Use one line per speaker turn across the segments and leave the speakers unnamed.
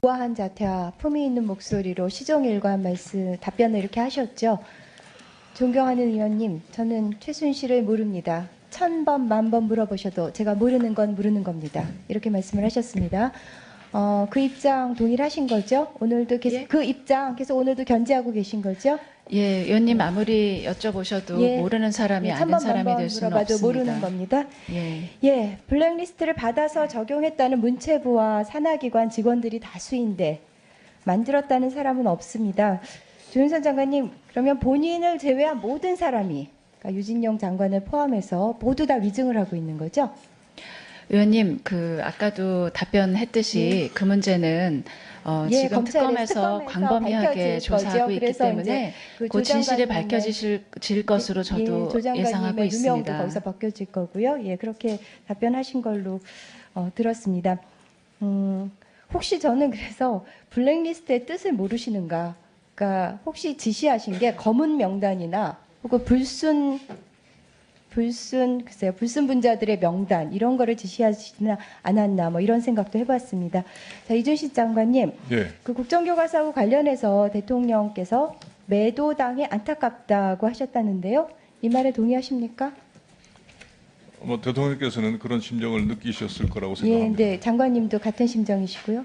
우아한 자태와 품위 있는 목소리로 시종일관 말씀 답변을 이렇게 하셨죠. 존경하는 의원님, 저는 최순실을 모릅니다. 1000번, 10,000번 물어보셔도 제가 모르는 건 모르는 겁니다. 이렇게 말씀을 하셨습니다. 그 입장 동일하신 거죠? 오늘도 계속
예?
그 입장 계속 오늘도 견지하고 계신 거죠?
예, 의원님 아무리 여쭤보셔도
예.
모르는 사람이
예,
아는
1000번,
사람이
10,000번
될 수는
물어봐도
없습니다.
모르는 겁니다.
예.
예, 블랙리스트를 받아서 적용했다는 문체부와 산하기관 직원들이 다수인데 만들었다는 사람은 없습니다. 조윤선 장관님, 그러면 본인을 제외한 모든 사람이, 그러니까 유진용 장관을 포함해서 모두 다 위증을 하고 있는 거죠?
의원님, 아까도 답변했듯이 그 문제는
예,
지금
검찰의
특검에서 광범위하게
밝혀질
조사하고
거죠.
있기
그래서
때문에
이제
그 진실이
장관님의-
밝혀질 것으로 저도
조 장관님의
예상하고
유명도
있습니다.
거기서 벗겨질 거고요. 예, 그렇게 답변하신 걸로 들었습니다. 혹시 저는 그래서 블랙리스트의 뜻을 모르시는가? 그러니까 혹시 지시하신 게 검은 명단이나 혹은 글쎄요, 불순 분자들의 명단 이런 거를 지시하시나 않았나 뭐 이런 생각도 해봤습니다. 자, 이준식 장관님,
예.
그 국정교과서하고 관련해서 대통령께서 매도당에 안타깝다고 하셨다는데요. 이 말에 동의하십니까?
대통령께서는 그런 심정을 느끼셨을 거라고
예,
생각합니다.
네, 장관님도 같은 심정이시고요.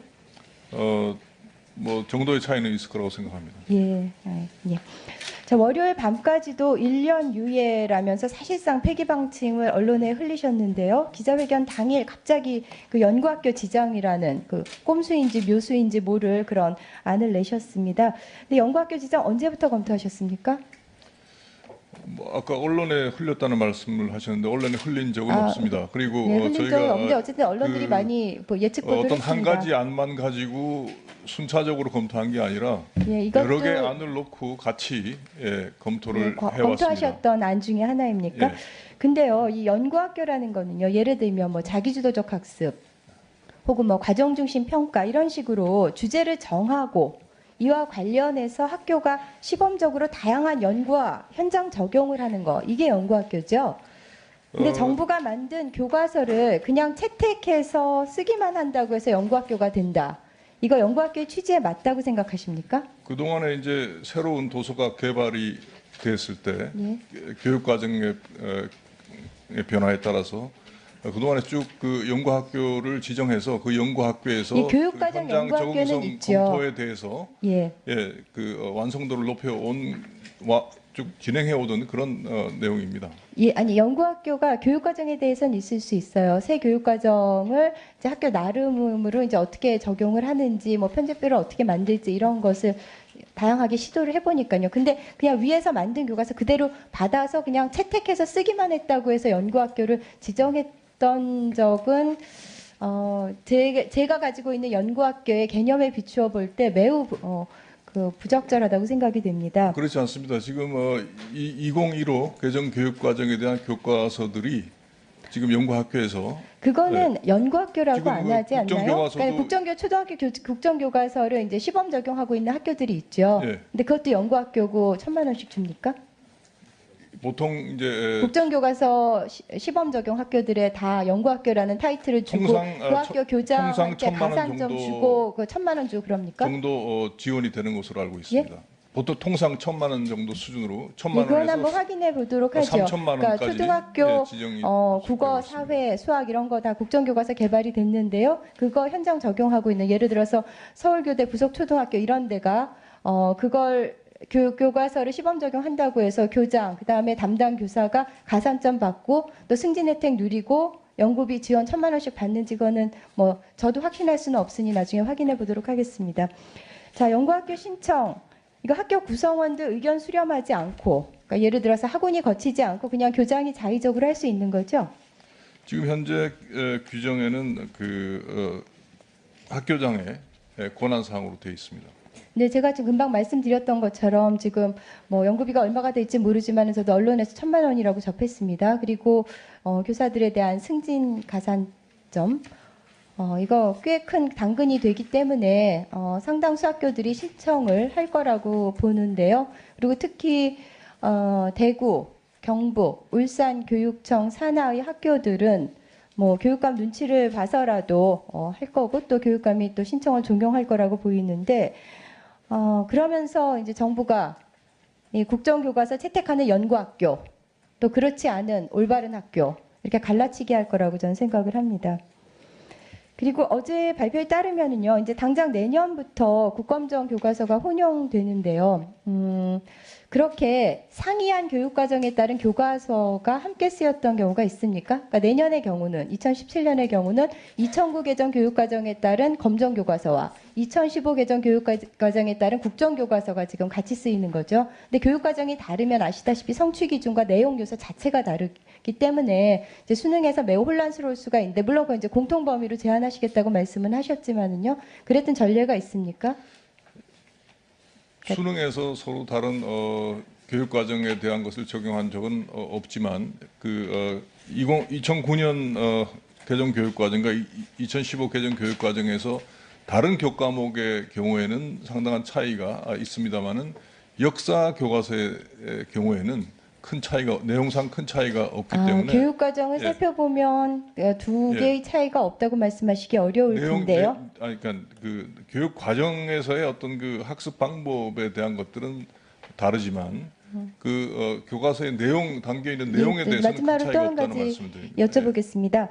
정도의 차이는 있을 거라고 생각합니다.
예, 예. 자, 월요일 밤까지도 1년 유예라면서 사실상 폐기 방침을 언론에 흘리셨는데요. 기자회견 당일 갑자기 그 연구학교 지정이라는 그 꼼수인지 묘수인지 모를 그런 안을 내셨습니다. 근데 연구학교 지정 언제부터 검토하셨습니까?
아까 언론에 흘렸다는 말씀을 하셨는데 언론에 흘린 적은
아,
없습니다. 그리고
네, 흘린 적은
저희가
없는데 어쨌든 언론들이
그
많이 뭐 예측 보도를
어떤
했습니다.
한 가지 안만 가지고 순차적으로 검토한 게 아니라
예, 이것도
여러 개 안을 놓고 같이 검토를 해왔습니다.
검토하셨던 안 중에 하나입니까?
예.
근데요, 이 연구학교라는 거는요, 예를 들면 뭐 자기주도적 학습 혹은 뭐 과정 중심 평가 이런 식으로 주제를 정하고 이와 관련해서 학교가 시범적으로 다양한 연구와 현장 적용을 하는 거, 이게 연구학교죠. 근데 정부가 만든 교과서를 그냥 채택해서 쓰기만 한다고 해서 연구학교가 된다. 이거 연구학교의 취지에 맞다고 생각하십니까?
그동안에 이제 새로운 도서가 개발이 됐을 때
예.
교육 과정의 변화에 따라서 그동안에 쭉 그 연구학교를 지정해서 그 연구학교에서
이 교육과정
그 현장
연구학교는
적응성
있죠.
검토에 대해서
예.
완성도를 높여온 쭉 진행해 오던 그런 내용입니다.
예, 아니 연구학교가 교육과정에 대해서는 있을 수 있어요. 새 교육과정을 이제 학교 나름으로 이제 어떻게 적용을 하는지, 뭐 편집비를 어떻게 만들지 이런 것을 다양하게 시도를 해보니까요. 근데 그냥 위에서 만든 교과서 그대로 받아서 그냥 채택해서 쓰기만 했다고 해서 연구학교를 지정했던 적은 제가 가지고 있는 연구학교의 개념에 비추어 볼 때 매우 부적절하다고 생각이 됩니다.
그렇지 않습니다. 지금 2015 개정 교육 과정에 대한 교과서들이 지금 연구학교에서
그거는 연구학교라고
지금
안 하지 않나요?
국정교과서도-
그러니까 국정교 초등학교 국정교과서를 이제 시범 적용하고 있는 학교들이 있죠.
예.
근데 그것도 연구학교고 1,000만 원씩 줍니까?
보통 이제
국정교과서 시범 적용 학교들에 다 연구학교라는 타이틀을 주고
통상,
그 학교 교장한테
1,000만 원
가산점
정도-
주고 그 1,000만 원 주고 그럽니까?
정도 지원이 되는 것으로 알고 있습니다. 보통 통상 1,000만 원 정도 수준으로
예,
1,000만
그건 한번
원에서
확인해 보도록 하죠.
3,000만
그러니까
원까지
초등학교
지정이
국어,
되고 있습니다.
사회, 수학 이런 거 다 국정교과서 개발이 됐는데요. 그거 현장 적용하고 있는 예를 들어서 서울교대 부속초등학교 이런 데가 그걸 교과서를 시범 적용한다고 해서 교장 그다음에 담당 교사가 가산점 받고 또 승진 혜택 누리고 연구비 지원 1,000만 원씩 받는지 그거는 뭐 저도 확신할 수는 없으니 나중에 확인해 보도록 하겠습니다. 자, 연구학교 신청 이거 학교 구성원들 의견 수렴하지 않고, 그러니까 예를 들어서 학원이 거치지 않고 그냥 교장이 자의적으로 할 수 있는 거죠?
지금 현재 규정에는 학교장의 권한 사항으로 되어 있습니다.
네, 제가 지금 금방 말씀드렸던 것처럼 지금 뭐 연구비가 얼마가 될지 모르지만 저도 언론에서 1,000만 원이라고 접했습니다. 그리고 교사들에 대한 승진 가산점 이거 꽤 큰 당근이 되기 때문에 상당수 학교들이 신청을 할 거라고 보는데요. 그리고 특히 대구, 경북, 울산 교육청 산하의 학교들은 뭐 교육감 눈치를 봐서라도 할 거고 또 교육감이 또 신청을 종용할 거라고 보이는데 그러면서 이제 정부가 이 국정교과서 채택하는 연구학교 또 그렇지 않은 올바른 학교 이렇게 갈라치기 할 거라고 저는 생각을 합니다. 그리고 어제 발표에 따르면은요, 이제 당장 내년부터 국검정 교과서가 혼용되는데요. 그렇게 상이한 교육과정에 따른 교과서가 함께 쓰였던 경우가 있습니까? 그러니까 내년의 경우는 2017년의 경우는 2009 개정 교육과정에 따른 검정교과서와 2015 개정 교육과정에 따른 국정교과서가 지금 같이 쓰이는 거죠. 근데 교육과정이 다르면 아시다시피 성취 기준과 내용 요소 자체가 다르기 때문에 이제 수능에서 매우 혼란스러울 수가 있는데 물론 그건 이제 공통 범위로 제한하시겠다고 말씀은 하셨지만은요. 그랬던 전례가 있습니까?
수능에서 서로 다른 교육 과정에 대한 것을 적용한 적은 없지만 2009년 개정 교육 과정과 2015 개정 교육 과정에서 다른 교과목의 경우에는 상당한 차이가 있습니다만은 역사 교과서의 경우에는 큰 차이가 내용상 큰 차이가 없기 때문에
교육 과정을 살펴보면 두 개의 차이가 없다고 말씀하시기 어려울 텐데요.
그러니까 그 교육 과정에서의 어떤 그 학습 방법에 대한 것들은 다르지만 교과서의 내용 담겨 있는 내용에 대해서는 큰
마지막으로 또
차이가
한
없다는
가지
말씀드립니다.
여쭤보겠습니다.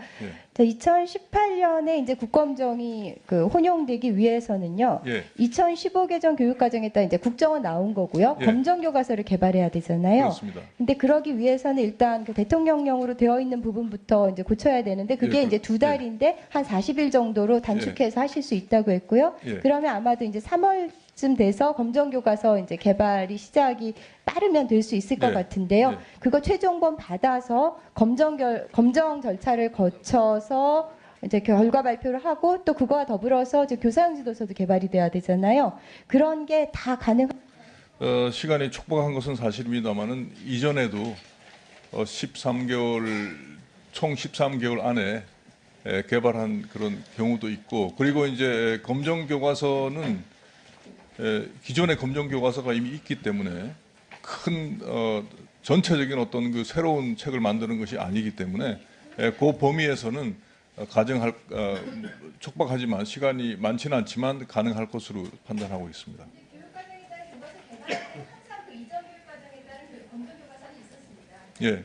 자, 2018년에 이제 국검정이 혼용되기 위해서는요. 2015 개정 교육과정에 따라 이제 국정은 나온 거고요. 검정 교과서를 개발해야 되잖아요.
그렇습니다.
근데 그러기 위해서는 일단 그 대통령령으로 되어 있는 부분부터 이제 고쳐야 되는데 그게 이제 2달인데 한 40일 정도로 단축해서 하실 수 있다고 했고요. 그러면 아마도 이제 3월쯤 돼서 검정 교과서 이제 개발이 시작이 빠르면 될 수 있을 것 같은데요. 그거 최종본 받아서 검정 절차를 거쳐서 이제 결과 발표를 하고 또 그거와 더불어서 이제 교사용 지도서도 개발이 돼야 되잖아요. 그런 게 다
시간이 촉박한 것은 사실입니다만은 이전에도 총 13개월 안에 개발한 그런 경우도 있고 그리고 이제 검정 교과서는 기존의 검정 교과서가 이미 있기 때문에 큰 전체적인 어떤 그 새로운 책을 만드는 것이 아니기 때문에 그 범위에서는 촉박하지만 시간이 많지는 않지만 가능할 것으로 판단하고 있습니다.
교육과정에 따른 교과서 개발은 항상 그 이전 교육과정에 따른 검정 교과서는 있었습니다.
예.